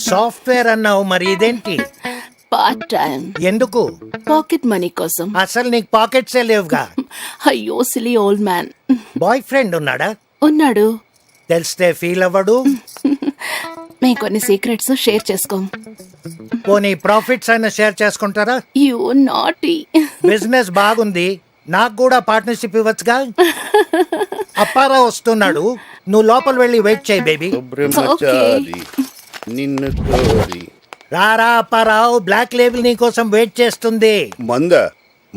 Software అన్నావు, మరి ఇదేంటి? Part time. ఎందుకు? పాకెట్ మనీ కోసం. అసలు నీకు పాకెట్సే లేవుగా. అయ్యో silly old man. Boy friend ఉన్నాడా? ఉన్నాడు. తెలిస్తే ఫీల్ అవ్వడు. మేము కొన్ని సీక్రెట్స్ షేర్ చేసుకోం. పోనీ ప్రాఫిట్స్ అయినా షేర్ చేసుకుంటారా? You naughty. బిజినెస్ బాగుంది, నాకు కూడా పార్ట్నర్షిప్ ఇవ్వచ్చుగా. అప్పారావు వస్తున్నాడు, నువ్వు లోపల వెళ్ళి వెయిట్ చేయి బేబీ. నిన్ను కోరి రారా అప్పారావు, బ్లాక్ లేబుల్ నీ కోసం వెయిట్ చేస్తుంది.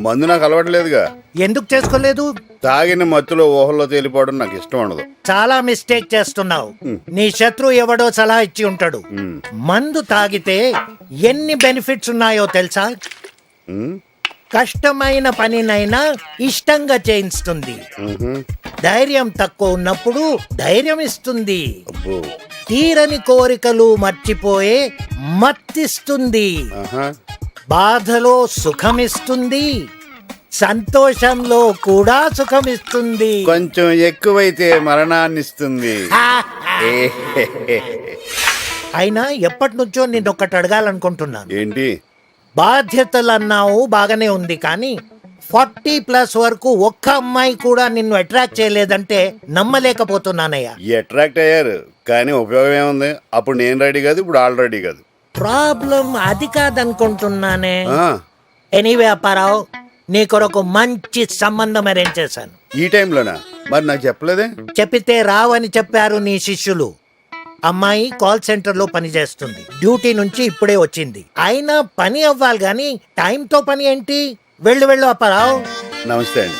మందు నాకు అలవాట్లేదుగా. ఎందుకు చేసుకోలేదు? తాగిన మత్తులో ఊహల్లో తేలిపోవడం నాకు ఇష్టం ఉండదు. చాలా మిస్టేక్ చేస్తున్నావు. నీ శత్రువు ఎవడో సలహా ఇచ్చి ఉంటాడు. మందు తాగితే ఎన్ని బెనిఫిట్స్ ఉన్నాయో తెలుసా? కష్టమైన పనినైనా ఇష్టంగా చేయిస్తుంది. ధైర్యం తక్కువ ఉన్నప్పుడు ధైర్యం ఇస్తుంది. తీరని కోరికలు మర్చిపోయే మత్తిస్తుంది. బాధలో సుఖమిస్తుంది, సంతోషంలో కూడా సుఖమిస్తుంది. కొంచెం ఎక్కువైతే మరణాన్నిస్తుంది. అయినా ఎప్పటి నుంచో నిన్నొక్కటి అడగాలనుకుంటున్నాను. ఏంటి? బాధ్యతలు అన్నావు, బాగానే ఉంది, కానీ 40+ వరకు ఒక్క అమ్మాయి కూడా నిన్ను అట్రాక్ట్ చేయలేదంటే నమ్మలేకపోతున్నానయ్యా. అట్రాక్ట్ అయ్యారు, కానీ ఉపయోగం ఏముంది? అప్పుడు నేను రెడీ కాదు, ఇప్పుడు ఆల్ రెడీ కాదు. ప్రాబ్లం అది కాదనుకుంటున్నానే. ఎనీవే అప్పారావు, నీ కొరకు మంచి సంబంధం అరేంజ్ చేశాను. ఈ టైంలోనా? మరి నాకు చెప్పలేదే? చెప్పితే రావని చెప్పారు నీ శిష్యులు. అమ్మాయి కాల్ సెంటర్ లో పని చేస్తుంది, డ్యూటీ నుంచి ఇప్పుడే వచ్చింది. అయినా పని అవ్వాలి గాని టైంతో పని ఏంటి? వెళ్ళు వెళ్ళు అప్పారావు. నమస్తే అండి.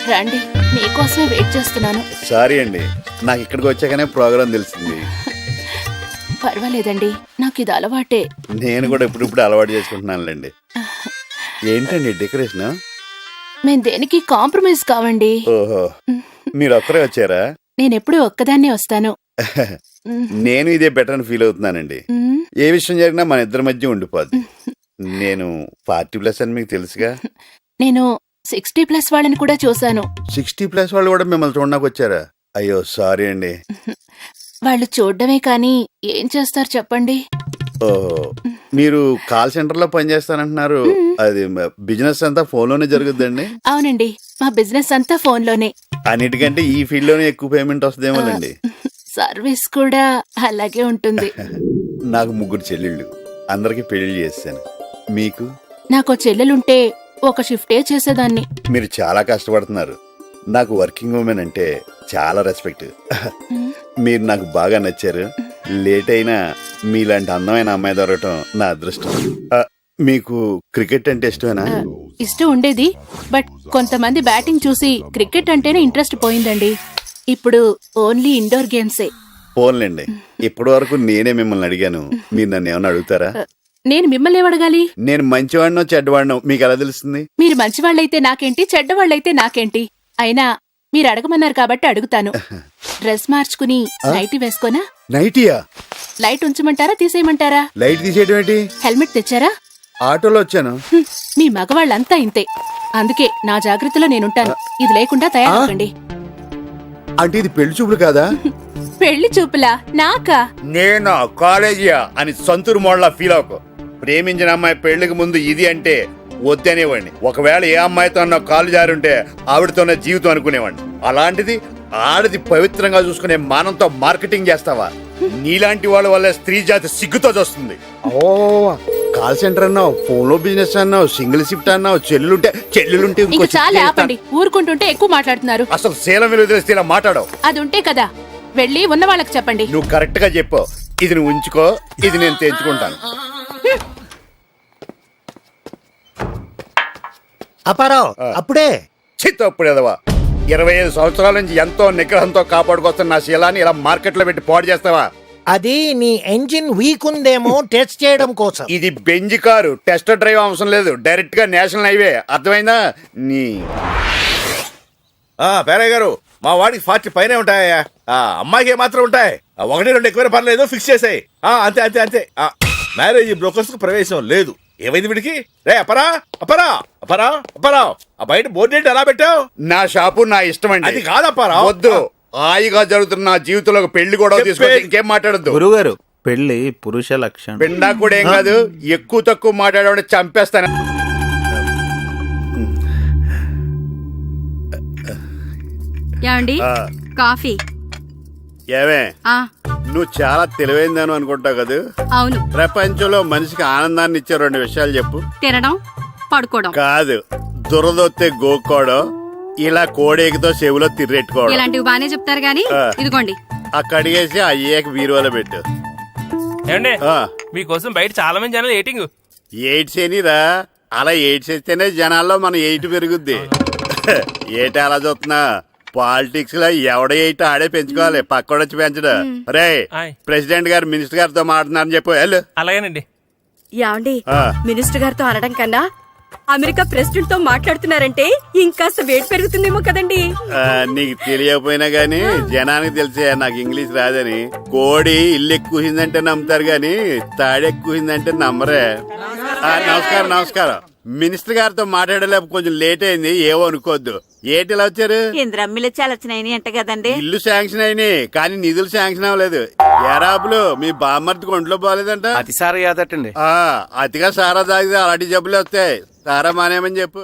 రండి, మీకోసమే వెయిట్ చేస్తున్నాను. సారీ అండి, నాకు ఇక్కడికి వచ్చాకనే ప్రోగ్రాం తెలిసింది. పర్వాలేదండి, నాకు ఇది అలవాటే. నేను కూడా ఇప్పుడు అలవాటు చేసుకుంటున్నానులేండి. ఏంటండి డెకరేషన్? మేము దేనికి కాంప్రమైజ్ కావండి. ఓహో, మీరు ఒక్కరే వచ్చారా? నేనెప్పుడు ఒక్కదాన్నే వస్తాను. నేను ఇదే బెటర్ అని ఫీల్ అవుతున్నానండి. ఏ విషయం జరిగినా మన ఇద్దరి మధ్య ఉండిపోద్ది. నేను 40+ అని మీకు తెలుసుగా. నేను 60+ వాళ్ళని కూడా చూశాను. 60+ వాళ్ళు కూడా మిమ్మల్ని చూడడానికి వచ్చారా? అయ్యో సారీ అండి. వాళ్ళు చూడడమే కానీ ఏం చేస్తారు చెప్పండి. ఓహో, మీరు కాల్ సెంటర్ లో పనిచేస్తానంటున్నారు. అది బిజినెస్ అంతా ఫోన్ లోనే జరుగుద్దండి? అవునండి, మా బిజినెస్ అంతా ఫోన్ లోనే. అన్నిటికంటే ఈ ఫీల్డ్ లోనే ఎక్కువ పేమెంట్ వస్తుందేమోనండి. సర్వీస్ కూడా అలాగే ఉంటుంది. నాకు 3 చెల్లెళ్ళు, అందరికి పెళ్లి చేశాను. మీకు? నాకు చెల్లెలుంటే ఒక షిఫ్టే చేసేదాన్ని. మీరు చాలా కష్టపడుతున్నారు. నాకు వర్కింగ్ ఉమెన్ అంటే చాలా రెస్పెక్ట్. మీరు నాకు బాగా నచ్చారు. లేట్ అయినా మీలాంటి అందమైన అమ్మాయి దొరకటం నా అదృష్టం. మీకు క్రికెట్ అంటే ఇష్టమేనా? ఇష్టం ఉండేది, బట్ కొంతమంది బ్యాటింగ్ చూసి క్రికెట్ అంటేనే ఇంట్రెస్ట్ పోయిందండి. ఇప్పుడు ఓన్లీ ఇండోర్ గేమ్సే. పోన్లేండి, ఇప్పటి వరకు నేనే మిమ్మల్ని అడిగాను, మీరు నన్ను ఏమన్నా అడుగుతారా? నేను మిమ్మల్ని ఏమడగాలి? నేను మంచివాడినో చెడ్డవాడినో మీకు ఎలా తెలుస్తుంది? మీరు మంచివాళ్ళైతే నాకేంటి, చెడ్డవాళ్ళైతే నాకేంటి? అయినా మీరు అడగమన్నారు కాబట్టి అడుగుతాను. డ్రెస్ మార్చుకుని నైటీ వేసుకోనా? నైటీయా? లైట్ ఉంచమంటారా తీసేయమంటారా? లైట్ తీసేయడం ఏంటి? హెల్మెట్ తెచ్చారా? ఆటోలో వచ్చాను. మీ మగవాళ్ళంతా ఇంతే, అందుకే నా జాగ్రత్తలో నేనుంటాను. ఇది లేకుండా తయారవ్వండి. అంటే ఇది పెళ్లి చూపులు కాదా? పెళ్లి చూపులా? నాకా? నేను కాలేజీయా అని సంతూరు మోడలా ఫీల్ అవ్వకు. ప్రేమించిన అమ్మాయి పెళ్లికి ముందు ఇది అంటే వద్దనేవాడిని. ఒకవేళ ఏ అమ్మాయితో నా కాలు జారుంటే ఆవిడతోనే జీవితం అనుకునేవాడిని. అలాంటిది ఆడది పవిత్రంగా చూసుకునే మానంతో మార్కెటింగ్ చేస్తావా? నీలాంటి వాళ్ళ వల్ల స్త్రీ జాతి సిగ్గుతో చూస్తుంది. ఓ, కాల్ సెంటర్ అన్నావు, ఫోన్ లో బిజినెస్ అన్నావు, సింగిల్ షిఫ్ట్ అన్నావు, చెల్లెలుంటే చాలా ఆపండి, ఊరుకుంటుంటే ఎక్కువ మాట్లాడుతున్నారు. అసలు శీలం విలువ తెలిస్తే ఇలా మాట్లాడవు. అది ఉంటే కదా వెళ్ళి ఉన్న వాళ్ళకి చెప్పండి. నువ్వు కరెక్ట్ గా చెప్పు. ఇది నువ్వు ఉంచుకో, ఇది నేను తెంచుకుంటాను. అప్పారావు అప్పుడే చిత్తప్పుడేదవా? 25 సంవత్సరాల నుంచి ఎంతో నిగ్రహంతో కాపాడుకొస్తున్న నా శీలాన్ని ఇలా మార్కెట్ లో పెట్టి పాడు చేస్తావా? అది నీ ఎంజిన్ వీక్ ఉందేమో టెస్ట్ చేయడం కోసం. ఇది బెంజ్ కారు, టెస్ట్ డ్రైవ్ అవసరం లేదు, డైరెక్ట్ గా నేషనల్ హైవే. అర్థమైందా? నీ పేరయ్య గారు, మా వాడికి 40 పైనే ఉంటాయా? అమ్మాయికి ఏమాత్రం ఉంటాయి? 1-2 ఎక్కువ పర్లేదు, ఫిక్స్ చేసాయి. అంతే అంతే అంతే. మ్యారేజ్ బ్రోకర్స్ కు ప్రవేశం లేదు. ఏమైంది వీడికి? రే అపరా అపరా అపరా అపరా, ఆ బయట బోర్డు ఏంటి అలా పెట్టావు? నా షాపు నా ఇష్టం అండి. అది కాదప్పారా. వద్దు, హాయిగా జరుగుతున్న నా జీవితంలో ఒక పెళ్లి కూడా తీసుకొచ్చి ఇంకేం మాట్లాడద్దు. గురుగారు పెళ్లి పురుష లక్షణం. పిండా కూడా ఏం కాదు, ఎక్కువ తక్కువ మాట్లాడే చంపేస్తాను. ఏమండి ఆ, కాఫీ? ఏమే ఆ నువ్వు చాలా తెలివైందని అనుకుంటావు కదా. అవును. ప్రపంచంలో మనిషికి ఆనందాన్ని ఇచ్చే 2 విషయాలు చెప్పు. తినడం, పడుకోవడం. కాదు, దురదొత్తే గోక్కోవడం, ఇలా కోడేకితో చెవులో తిర్రెట్టుకోవడం. ఇలాంటివి బానే చెప్తారు గాని ఆ. ఇదిగోండి. ఆ కడిగేసి అయ్యాక బీరువాలో పెట్టు. ఏమండి ఆ, మీకోసం బయట చాలా మంది జనాలు ఏటింగ్. ఎయిడ్స్ ఏనిరా, అలా ఎయిడ్స్ వేస్తేనే జనాల్లో మన ఎయిట్ పెరుగుద్ది. ఏటి అలా చూస్తున్నా, పాలిటిక్స్ లో ఎవడ ఎయిట్ ఆడే పెంచుకోవాలి, పక్కడొచ్చి పెంచడం. రే ఆయ్. ప్రెసిడెంట్ గారు మినిస్టర్ గారితో మాట్లాడుతున్నారని చెప్పు వెళ్ళు. అలాగేనండి. యాండి ఆ. మినిస్టర్ గారితో అనడం కన్నా అమెరికా ప్రెసిడెంట్ తో మాట్లాడుతున్నారంటే ఇంకాస్త వేడి పెరుగుతుందేమో కదండి. నీకు తెలియకపోయినా గానీ జనానికి తెలిసే నాకు ఇంగ్లీష్ రాదని. కోడి ఇల్లు ఎక్కువసిందంటే నమ్ముతారు గాని తాడెక్కువసిందంటే నమ్మరే. నమస్కారం నమస్కారం. మినిస్టర్ గారితో మాట్లాడలేక కొంచెం లేట్ అయింది, ఏవో అనుకోవద్దు. ఏటి ఇలా వచ్చారు? ఇంద్రమ్మిలు చాలచ్చినాయని అంట కదండి. ఇల్లు శాంక్షన్ అయినాయి కానీ నిధులు శాంక్షన్ అవ్వలేదు. ఎరాపులు మీ బామ్మర్తికి ఒంట్లో పోలేదంట. అతిసార యాదటండి. అతిగా సారా తాగితే అలాంటి జబ్బులు వస్తాయి. సారా మానేమని చెప్పు.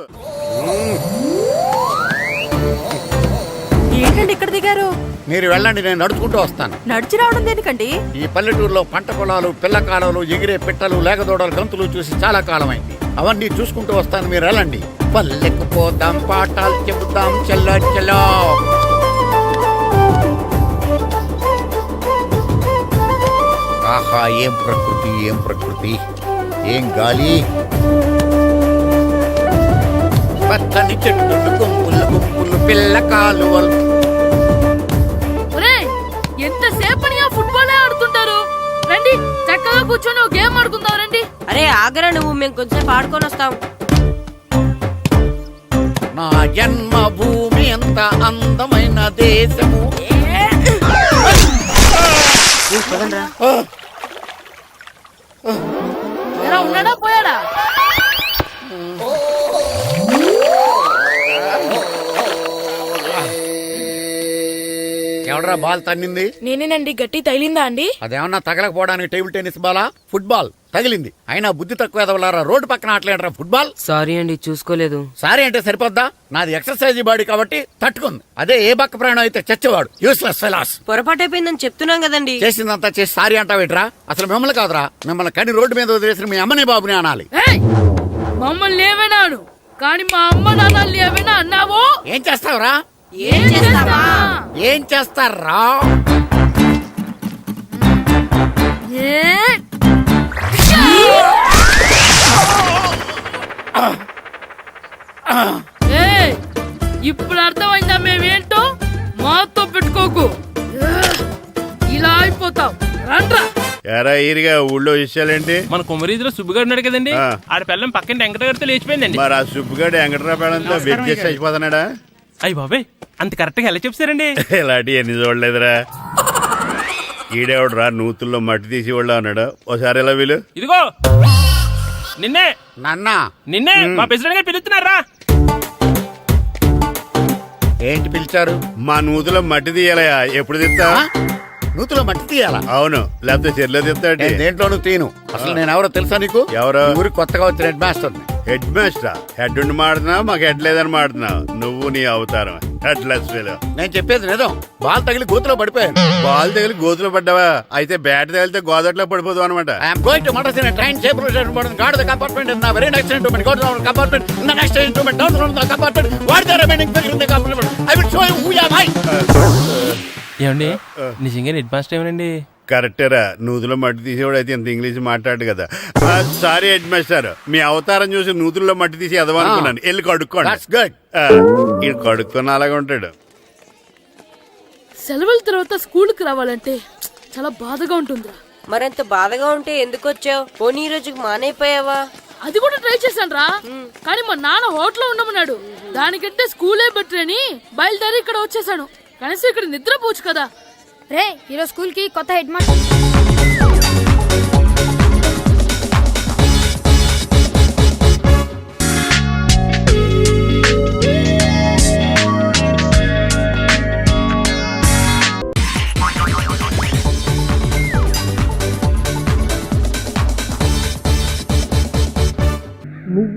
ఏంటండి ఇక్కడ దిగారు? మీరు వెళ్ళండి, నేను నడుచుకుంటూ వస్తాను. నడిచి రావడం దేనికండి? ఈ పల్లెటూరులో పంట పొలాలు, పిల్ల కాలాలు, ఎగిరే పిట్టలు, లేగదోడలు, గంతులు చూసి చాలా కాలమైంది. అవన్నీ చూసుకుంటూ వస్తాను, మీరు వెళ్ళండి. పల్లెకు పోదాం, పాఠాలు చెబుతాం, చెల్లో చెల్లో. ఆహా, ఏం ప్రకృతి, ఏం ప్రకృతి, ఏం గాలి. పచ్చని చెట్లు, గుంపులు గుంపులు, పిల్ల కాలువలు. ఎంతసేపని ఫుట్బాల్ ఆడుతుంటారు. రండి చక్కగా కూర్చొని గేమ్ ఆడుకుందాం రండి. అరే ఆగరా నువ్వు, మేము కొంచెం ఆడుకొని వస్తాం. నా జన్మభూమి ఎంత అందమైన దేశము. ఉన్నాడా పోయాడా? ఎవడరా బాల్ తన్నింది? నేనేనండి. గట్టి తగిలిందా అండి? అదేమన్నా తగలకపోవడానికి టేబుల్ టెన్నిస్ బాలా, ఫుట్బాల్ తగిలింది. అయినా బుద్ధి తక్కువ ఎదవలారా, రోడ్డు పక్కన ఆటలేడరా ఫుట్బాల్. సారీ అండి, చూసుకోలేదు. సారీ అంటే సరిపోద్దా? నాది ఎక్సర్సైజ్ బాడీ కాబట్టి తట్టుకుంది. అదే ఏ బక్క ప్రాణం అయితే చచ్చేవాడు. Useless fellas. పొరపాటు అయిపోయిందని చెప్తున్నాం కదండి. చేసిందంతా చేసి సారీ అంటావేట్రా? అసలు మిమ్మల్ని కాదురా, మిమ్మల్ని కని రోడ్డు మీద వదిలేసిన మీ అమ్మని బాబుని అనాలి. మమ్మల్ని ఏమైనాను కానీ మా అమ్మ నాన్నల్ని ఏమైనా అన్నావో ఏం చేస్తావురా? ఏం చేస్తావా? ఏం చేస్తారా? ఇప్పుడు అర్థమైందా మేమేంటో? మాతో పెట్టుకోకు, ఇలా అయిపోతావు. రండ్రా. ఎరా ఈరిగా ఊళ్ళో విషయాలేంటి? మన కుమరీధిలో సుబ్బుగాడు ఉన్నాడు కదండి, ఆ. ఆడ పిల్లం పక్కన వెంకటగారితో లేచిపోయిందండి. మరి ఆ సుబ్బుగాడు వెంకటరాపేడంతో వెయిట్ చేసి అయిపోతున్నాడా? అయ్యి బాబాయ్, అంత కరెక్ట్ గా ఎలా చెప్తారండి? ఇలాంటి ఎన్ని చూడలేదురా. ఈడేవాడురా నూతుల్లో మట్టి తీసి వాళ్ళు అన్నాడు. ఓసారి ఎలా వీలు ఇదిగో నిన్నే నాన్న నిన్నే మా ప్రెసిడెంట్ గారు పిలుస్తున్నారా? ఏంటి పిలిచారు? మా నూతులో మట్టి తీయాలయా. ఎప్పుడు తీస్తా? నూతులో మట్టి తీయాలా? అవును, లేకపోతే చెర్లో తీస్తాడు. నేను దేంట్లోనూ తీను. అసలు నేను ఎవరో తెలుసా నీకు? ఎవరు? ఈ ఊరికి కొత్తగా వచ్చిన head master. Head master. Head ఉండి మాడుతున్నావు, మాకు హెడ్ లేదని మాడుతున్నావు. నువ్వు నీ అవతారం హెడ్ లెస్ ఫెలో. నేను చెప్పేది నిజం. బాల్ తగిలి గోతులో పడిపోయాను. బాల్ తగిలి గోతులో పడ్డావా? అయితే బ్యాట్ తగిలితే గోదట్లో పడిపోదు అనమాట. I'm going to Madras in train safe guard the compartment in the very next instrument go to compartment in the next instrument down from the compartment what the remaining figure in the compartment I will show you who am I. ఏమండి నిజంగా head master ఏమనండి? కరెక్టేరా, నూతులో మట్టి తీసేవాడు అయితే ఇంత English మాట్లాడు కదా. Sorry head master, మీ అవతారం చూసి నూతుల్లో మట్టి తీసి ఎదవనుకున్నాను. వెళ్ళి కడుక్కోండి. That's good. ఈడు కడుక్కొని అలాగే ఉంటాడు. సెలవుల తర్వాత స్కూల్కి రావాలంటే చాలా బాధగా ఉంటుందిరా. మరంత బాధగా ఉంటే ఎందుకు వచ్చావు? పోనీ ఈ రోజుకి మానైపోయావా? అది కూడా ట్రై చేశాను రా, కానీ మా నాన్న హోటల్లో ఉండమన్నాడు. దానికంటే స్కూలే బెటర్ అని బయలుదేరి ఇక్కడ వచ్చేసాను. కనీసం ఇక్కడ నిద్రపోవచ్చు కదా. రే ఈరోజు స్కూల్ కి కొత్త హెడ్ మాస్టర్.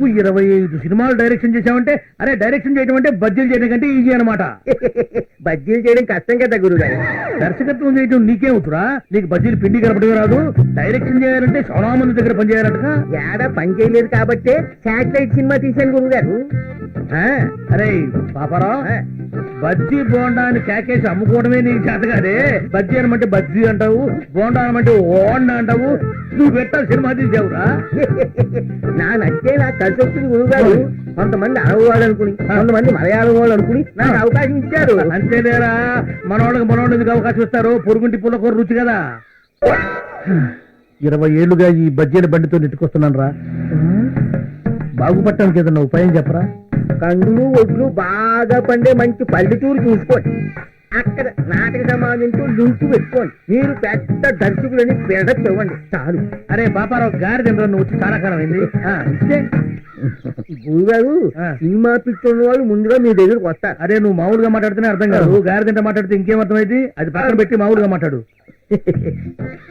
నువ్వు 25 సినిమాలు డైరెక్షన్ చేసావంటే, అరే డైరెక్షన్ చేయడం అంటే బజ్జీలు చేయడం కంటే ఈజీ అనమాట. బజ్జీలు చేయడం కష్టం కదా గురుగారు. దర్శకత్వం చేయడం నీకేమవుతురా? నీకు బజ్జీలు పిండి కలపడం రాదు. డైరెక్షన్ చేయాలంటే చాలా మంది దగ్గర పని చేయాలట. ఏడా పని చేయలేదు కాబట్టి శాటిలైట్ సినిమా తీశాను గురుగారు. అరే పాపారావు, బజ్జీ బోండా అని కేకేసి అమ్ముకోవడమే నీకు చేత కాదే. బజ్జీ అనమంటే బజ్జీ అంటావు, బోండా అనమంటే ఓండా అంటావు. నువ్వు పెట్టా సినిమా తీసావురా. నా నచ్చే నాకు కలిసి వచ్చింది గురుగారు. కొంతమంది అరవ వాళ్ళు అనుకుని, కొంతమంది మలయాళం వాళ్ళు అనుకుని నాకు అవకాశం ఇచ్చారు. అంతేలేరా, మనవాళ్ళకి ఎందుకు అవకాశం ఇస్తారు? పొరుగుంటి పుల్లకూర రుచి కదా. 20 ఏళ్లుగా ఈ బజ్జీల బండితో నెట్టుకొస్తున్నాను రా. బాగుపడటానికి ఏదన్నా ఉపాయం చెప్పరా? కందులు ఒడ్లు బాగా పండే మంచి పల్లెటూరు చూసుకోండి. అక్కడ నాటక సమాజంతో లింకు పెట్టుకోండి. మీరు పెద్ద దర్శకులని బిల్డప్ ఇవ్వండి చాలు. అరే పాపారావు గారి తింటారు, నువ్వు వచ్చి చాలా కాలం అయింది. గురుగారు, సినిమా పిచ్చున్న వాళ్ళు ముందుగా మీ దగ్గరకు వస్తారు. అరే నువ్వు మామూలుగా మాట్లాడితేనే అర్థం కాదు, గారి తింట మాట్లాడితే ఇంకేం అర్థమైంది? అది పక్కన పెట్టి మామూలుగా మాట్లాడు.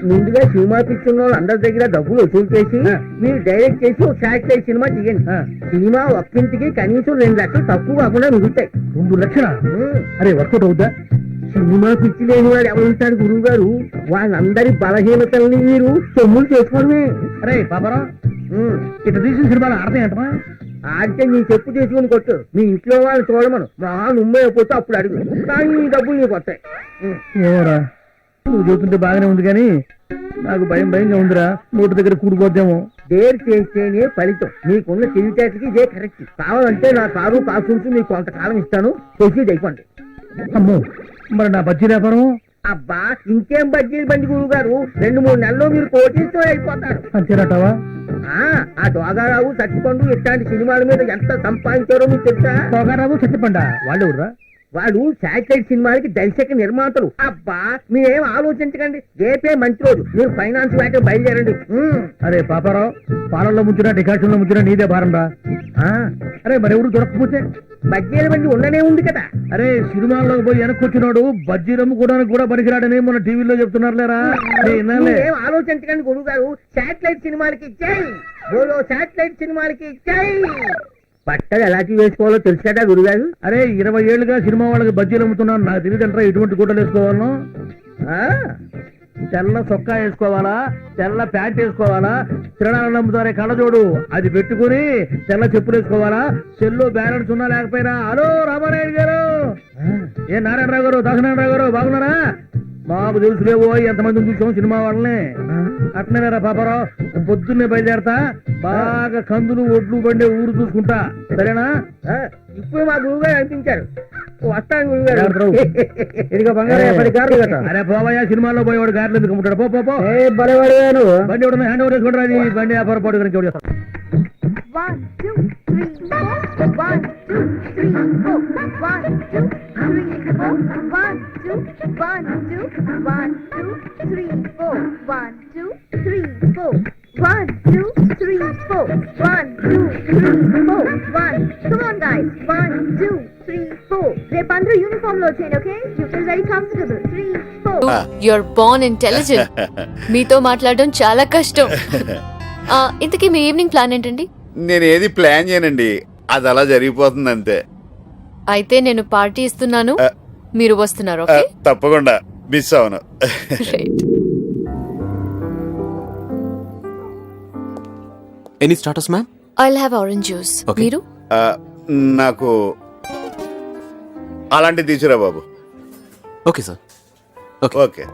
ముందుగా సినిమా పిచ్చున్న వాళ్ళు అందరి దగ్గర డబ్బులు వసూలు చేసి మీరు డైరెక్ట్ చేసి ఒక శాటిలైట్ సినిమా తీయండి. సినిమా ఒక్కింటికి కనీసం 2 లక్షలు తక్కువ కాకుండా మిగులుతాయి. 2 లక్షలా? అరే వర్కౌట్ అవుతా? సినిమా పిచ్చి లేని వాడు ఎవరుంటారు గురువు గారు? వాళ్ళందరి బలహీనతల్ని మీరు సొమ్ములు చేసుకోవడమే. అరే పాపరా, ఇట్లా తీసిన సినిమాలు ఆడతాయంటమా? ఆడితే నీ చెప్పు చేసుకుని కొట్టు. మీ ఇంట్లో వాళ్ళు చూడమను. మా నుమ్మే పోతే అప్పుడు అడుగు, కానీ ఈ డబ్బులు నీకు వస్తాయి. ఏమోరా, నువ్వు చూస్తుంటే బాగానే ఉంది కానీ నాకు భయంగా ఉందిరా. నోటి దగ్గర కూడిపోద్దేమో. డేర్ చేస్తేనే ఫలితం. నీకున్న తెలివితేటకి ఇదే కరెక్ట్. కావాలంటే నా కారు కాసుంటూ నీకు కొంతకాలం ఇస్తాను, ప్రొసీడ్ అయిపోండి. అమ్మో, మరి నా బజ్జీ వ్యాపారం? అబ్బా ఇంకేం బజ్జీలు బండి గురువు గారు, 2-3 నెలల్లో మీరు కోటీతో అయిపోతారు. అంతేనటావా? ఆ దోగారావు సత్తిపండు ఇట్లాంటి సినిమాల మీద ఎంత సంపాదించారో మీకు తెలుసా? దోగారావు సత్తిపండ వాళ్ళు ఎవరురా? వాళ్ళు శాటిలైట్ సినిమాలకి దర్శక నిర్మాతలు. అబ్బా మీరేం ఆలోచించకండి, రేపే మంచి రోజు. మీరు ఫైనాన్స్ బ్యాక్ బయలుదేరండి. అరే పాపారావు, పాలల్లో ముంచినా డికాషన్ లో ముంచినా నీదే భారం రా. అరే మరెవరు దొరకకపోతే? బజ్జీల బండి ఉండనే ఉంది కదా. అరే సినిమాల్లోకి పోయి వెనక్కొచ్చినాడు బజ్జీలు అమ్ముకోవడానికి కూడా పనికిరాడని మన టీవీలో చెప్తున్నారులేరా. ఏం ఆలోచించకండి గురువు గారు. శాటిలైట్ సినిమాలకి జై బోలో, శాటిలైట్ సినిమాలకి జై. బట్టలు ఎలాంటి వేసుకోవాలో తెలుసు కదా గురుగారు. అరే 20 ఏళ్లుగా సినిమా వాళ్ళకి బజ్జీలు అమ్ముతున్నాను, నాకు తెలియదంటారా ఎటువంటి గుడ్డలు వేసుకోవాలను? తెల్ల చొక్కా వేసుకోవాలా, తెల్ల ప్యాంట్ వేసుకోవాలా, తిరణాలను అమ్ముతారే కళ్ళజోడు అది పెట్టుకుని తెల్ల చెప్పులు వేసుకోవాలా, సెల్లో బ్యాలెన్స్ ఉన్నా లేకపోయినా. హలో రామారాయుడు గారు, ఏ నారాయణరావు గారు, దాసనారాయణరావు గారు బాగున్నారా? మాకు తెలుసులేవో ఎంతమందిని చూసాం సినిమా వాళ్ళని. అట్నేరా పాపారావు, పొద్దున్నే బయలుదేరతా. బాగా కందులు ఒడ్లు బండి ఊరు చూసుకుంటా, సరేనా? ఇప్పుడు మా గురువు గారు అనిపించారు, వస్తాను గురువు గారు. ఇదిగో బంగారు. అరే పోవయ్యా, సినిమాలో పోయేవాడు గారెలు ఎందుకు అమ్ముతాడు? పో బలవాడు. బండి ఎవడన్నా హ్యాండ్ ఓవర్ చేసుకుంటారు. అది బండి వ్యాపారం పాటు గురించి ఎవరు? 1 2 3 4 1 2 3 4 1 2 3 4 1 2 1 2 1 2 3 4 1 2 3 4 1 2 3 4 1 2 3 4 1. Come on guys, 1 2 3 4. రేపు అందరూ యూనిఫామ్ లో వచ్చేయండి. Okay, you feel very comfortable. 3 4. You're born intelligent. మీతో మాట్లాడడం చాలా కష్టం. ఇంతకీ మీ ఈవినింగ్ ప్లాన్ ఏంటండి? నేను ఏది ప్లాన్ చేయనండి, అది అలా జరిగిపోతుంది అంతే. అయితే నేను పార్టీ ఇస్తున్నాను, మీరు వస్తున్నారు. ఓకే, తప్పకుండా మిస్ అవును. Any starters ma'am? I'll have orange juice. మీరు? నాకు అలాంటివి తీసుకురా బాబు. Okay sir. Okay.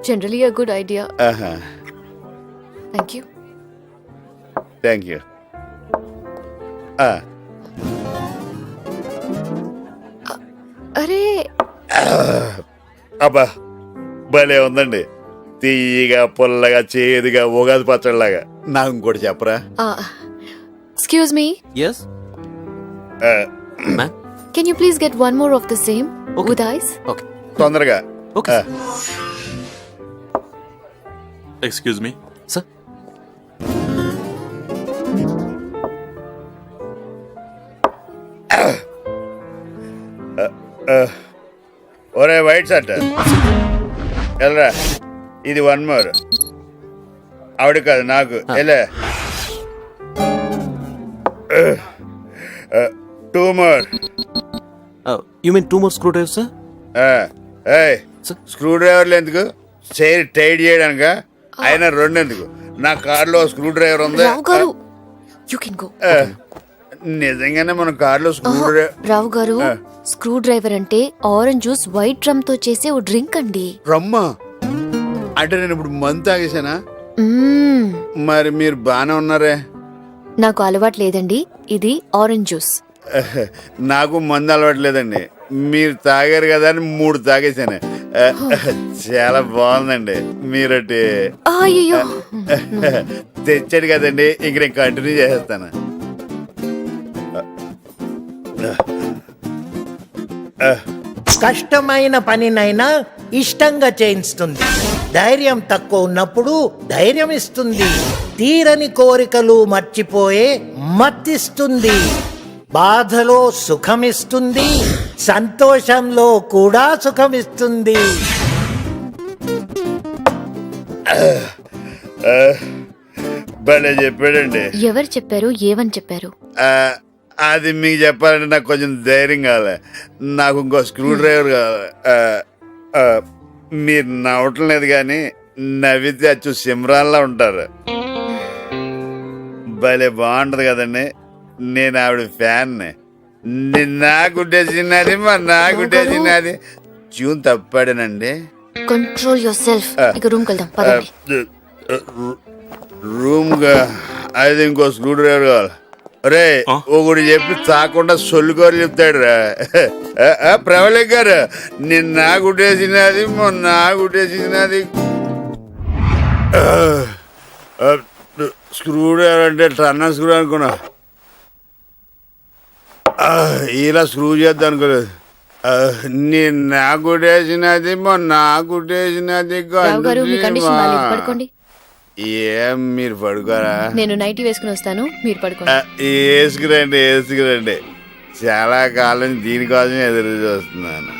Generally a good idea. Thank you. Thank you. అరే అబ్బా భలే ఉందండి, తీయగా పుల్లగా చేదుగా ఉగాది పచ్చడిలాగా. నాకు ఇంకోటి చెప్పరా? Excuse me. Yes ma'am. Can you please get one more of the same with ice? Okay. తొందరగా. Okay. Excuse me. Sir. ఒరే వైట్ షర్ట్ వెళ్ళరా, ఇది 1 more. ఆవిడ కాదు నాకు. వెళ్ళే two more. You mean 2 more screwdrivers, sir? Screw డ్రైవర్లు ఎందుకు? చైర్ టైట్ చేయడానిక? అయినా 2 ఎందుకు? నా కార్లో స్క్రూ డ్రైవర్ ఉంది. రావు గారు, you can go. నిజంగానే మన కార్లో స్క్రూ డ్రైవర్. రావు గారు, స్క్రూ డ్రైవర్ అంటే ఆరెంజ్ జ్యూస్ వైట్ డ్రమ్ తో చేసే ఓ డ్రింక్ అండి. రమ్మా అంటే నేను ఇప్పుడు మందు తాగేసానా? మరి మీరు బానే ఉన్నారే? నాకు అలవాటు లేదండి, ఇది ఆరెంజ్ జ్యూస్. నాకు మందు అలవాట్లేదండి. మీరు తాగారు కదా అని 3 తాగేసాను. చాలా బాగుందండి. మీరటి అయ్యో తెచ్చాడు కదండి, ఇంక నేను కంటిన్యూ చేసేస్తాను. కష్టమైన పనినైనా ఇష్టంగా చేయిస్తుంది. ధైర్యం తక్కువ ఉన్నప్పుడు ధైర్యం ఇస్తుంది. తీరని కోరికలు మర్చిపోయే మత్తిస్తుంది. బాధలో సుఖమిస్తుంది, సంతోషంలో కూడా సుఖమిస్తుంది. భలే చెప్పాడండి. ఎవరు చెప్పారు? ఏమని చెప్పారు? అది మీకు చెప్పాలంటే నాకు కొంచెం ధైర్యం కావాలి. నాకు ఇంకో స్క్రూ డ్రైవర్ కావాలి. మీరు నవ్వటం లేదు కానీ నవ్వితే అచ్చు సిమ్రాన్లా ఉంటారు. భలే బాగుంటది కదండి. నేను ఆవిడ ఫ్యాన్ని. నాకుట్టేసినది నాకుట్టేసినది ట్యూన్ తప్పాడనండి. Control yourself. ఇక రూమ్ వెళ్దాం పదండి. రూమ్ గా అది ఇంకో స్క్రూ డ్రైవర్ కావాలి. రే ఒకటి చెప్పి తాకుండా సొల్లుకోరు చెప్తాడు రా. ప్రవళిక్ గారు, నిన్న నాకుట్టేసినది మొన్న నాకుట్టేసినది. స్క్రూ డ్రైవర్ అంటే టన్నా స్క్రూ అనుకున్నా. ఇలా స్క్రూ చేద్దాం అనుకోలేదు. నేను నాకుట్టేసినది మొన్న నాకుట్టేసినది. ఏం మీరు పడుకోరా? నేను నైటీ వేసుకుని వస్తాను, మీరు పడుకోండి. వేసుకురండి వేసుకురండి. చాలా కాలం దీనికోసం ఎదురు చూస్తున్నాను.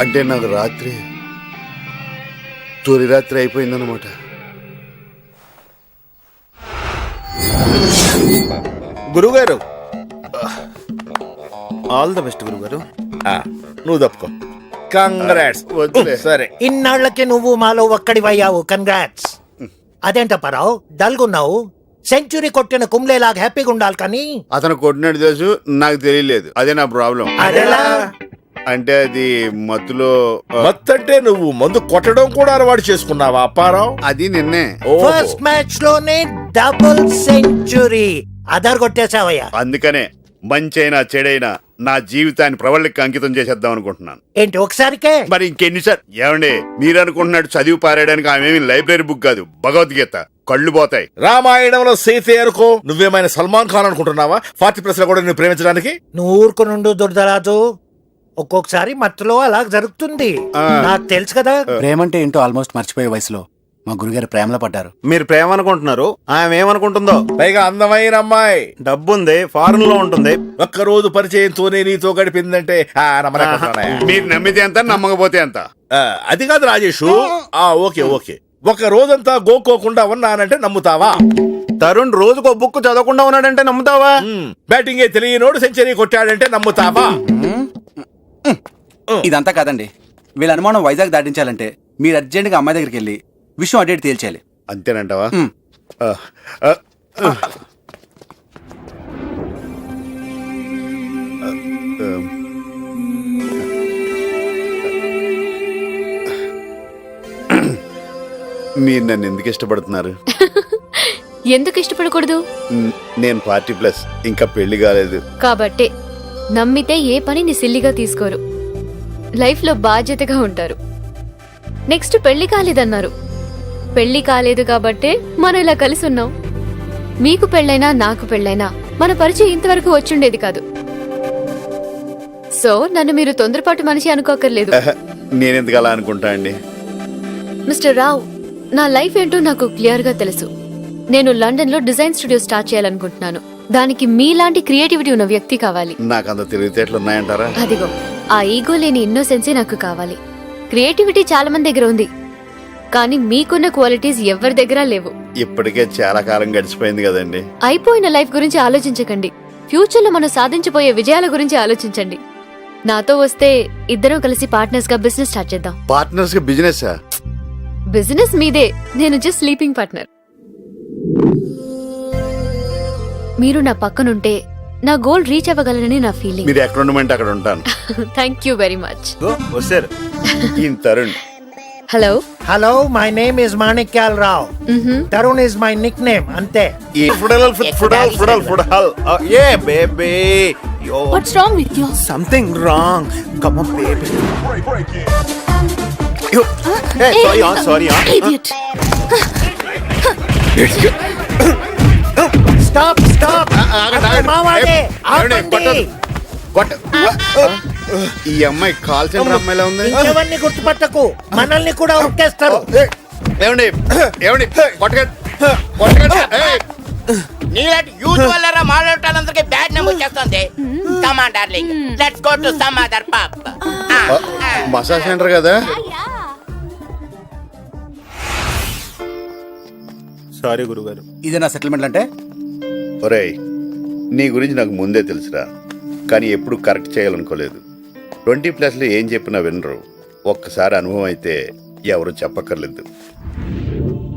అంటే నాకు రాత్రి తొలి రాత్రి అయిపోయిందన్నమాట. గురుగారు, ఆల్ ద బెస్ట్ గురుగారు. నువ్వు తప్పుకో. కంగ్రాట్స్. సరే, ఇన్నాళ్లకి నువ్వు మాలో ఒక్కడివయ్యావు. కంగ్రాట్స్. అదేంట పరావు డల్గున్నావు? సెంచురీ కొట్టిన కుంబ్లేలాగా హ్యాపీగా ఉండాలి కానీ. అతను కొట్టినట్టు తెలుసు, నాకు తెలియలేదు. అదే నా ప్రాబ్లం. అదేలా? అంటే అది మత్తులో. మత్తంటే నువ్వు మందు కొట్టడం కూడా అలవాటు చేసుకున్నావా అప్పారావు? అది నిన్నే ఫస్ట్ మ్యాచ్ లోనే డబుల్ సెంచురీ అదర్ కొట్టేశావయ్యా. అందుకనే మంచైనా చెడైనా నా జీవితాన్ని ప్రవళికి అంకితం చేసేద్దాం అనుకుంటున్నాను. ఏంటి ఒకసారికే? మరి ఇంకెన్నిసార్? ఏమండి, మీరు అనుకుంటున్నాడు చదివి పారేయడానికి ఆమెమి లైబ్రరీ బుక్ కాదు, భగవద్గీత. కళ్ళు పోతాయి. రామాయణంలో సీతే అనుకో. నువ్వేమైనా సల్మాన్ ఖాన్ అనుకుంటున్నావా 40+ కూడా నువ్వు ప్రేమించడానికి? నువ్వు ఊరుకునుండు దుర్దరాజు. ఒక్కొక్కసారి మత్తులో అలా జరుగుతుంది, నాకు తెలుసు కదా. ప్రేమంటే ఏంటో ఆల్మోస్ట్ మర్చిపోయే వయసులో మా గురుగారు ప్రేమలో పడ్డారు. మీరు ప్రేమ అనుకుంటున్నారు, ఆమె ఏమనుకుంటుందో. పైగా అందమైన అమ్మాయి, డబ్బుంది, ఫారెన్ లో ఉంటుంది. ఒక్కరోజు పరిచయంతోనే నీతో గడిపిందంటే మీరు నమ్మితే ఎంత, నమ్మకపోతే ఎంత? అది కాదు రాజేషు. ఓకే ఓకే, ఒక రోజంతా గోకోకుండా ఉన్నానంటే నమ్ముతావా? తరుణ్ రోజుకో బుక్ చదవకుండా ఉన్నాడంటే నమ్ముతావా? బ్యాటింగే తెలియనోడు సెంచరీ కొట్టాడంటే నమ్ముతావా? ఇదంతా కాదండి. వీళ్ళ అనుమానం వైజాగ్ దాటించాలంటే మీరు అర్జెంట్గా అమ్మాయి దగ్గరికి వెళ్ళి విషయం అటేట్ తేల్చేయాలి. అంతేనంటావా? మీరు నన్ను ఎందుకు ఇష్టపడుతున్నారు? ఎందుకు ఇష్టపడకూడదు? నేను 40+, ఇంకా పెళ్లి కాలేదు కాబట్టే. నమ్మితే ఏ పనిని సిల్లిగా తీసుకోరు, లైఫ్ లో బాధ్యతగా ఉంటారు. నెక్స్ట్ పెళ్లి కాలేదన్నారు. పెళ్లి కాలేదు కాబట్టే మనం ఇలా కలిసి ఉన్నాం. మీకు పెళ్ళైనా నాకు పెళ్ళైనా మన పరిచయం ఇంతవరకు వచ్చుండేది కాదు. సో నన్ను మీరు తొందరపాటు మనిషి అనుకోకర్లేదు. నేనెందుకు అలా అనుకుంటా అండి? మిస్టర్ రావ్, నా లైఫ్ ఏంటో నాకు క్లియర్ గా తెలుసు. నేను లండన్ లో డిజైన్ స్టూడియో స్టార్ట్ చేయాలనుకుంటున్నాను. దానికి మీలాంటి క్రియేటివిటీ ఉన్న వ్యక్తి కావాలి. నాకు అంత తెలివితేటలు ఉన్నాయంటారా? అదిగో ఆ ఈగో లేని ఇన్నోసెన్సే నాకు కావాలి. క్రియేటివిటీ చాలా మంది దగ్గర ఉంది, కానీ మీకున్న క్వాలిటీస్ ఎవరి దగ్గర లేవు. ఇప్పటికే చాలా కాలం గడిచిపోయింది కదండి. అయిపోయిన లైఫ్ గురించి ఆలోచించకండి, ఫ్యూచర్ లో మనం సాధించబోయే విజయాల గురించి ఆలోచించండి. నాతో వస్తే ఇద్దరం కలిసి పార్ట్నర్స్ గా బిజినెస్ స్టార్ట్ చేద్దాం. పార్ట్నర్స్ గా బిజినెస్? బిజినెస్ మీదే, నేను జస్ట్ స్లీపింగ్ పార్ట్నర్. మీరు నా పక్కనుంటే నా గోల్ రీచ్ అవ్వగలనని నా ఫీలింగ్. మీరు ఎక్కడ ఉండమంటే అక్కడ ఉంటాను. Thank you very much. వస్తారు ఈయన Tarun. Hello hello, my name is Manikyal Rao. Tarun is my nickname, అంతే. ఏ baby what's wrong with you? Something wrong. Come on baby. Sorry. Idiot. Stop stop. మావాడే ఆపండి. ఈ అమ్మాయి కాల్ సెంటర్ అమ్మాయిలా ఉంది. ఇంకెవరిని గుర్తుపట్టకు, మనల్ని కూడా ఉక్కేస్తారు. ఏమండి ఏమండి నీలాంటి యూత్ వల్ల మాట్లాడటానికి బ్యాడ్ నేమ్ వచ్చేస్తుంది. Come on darling, let's go to some other pub. Massage centre కదా? సారీ గురుగారు. ఇది నా సెటిల్మెంట్ అంటే? ఒరేయ్, నీ గురించి నాకు ముందే తెలుసురా, కానీ ఎప్పుడు కరెక్ట్ చేయాలనుకోలేదు. 20+ ఏం చెప్పినా వినరు. ఒక్కసారి అనుభవం అయితే ఎవరు చెప్పక్కర్లేదు.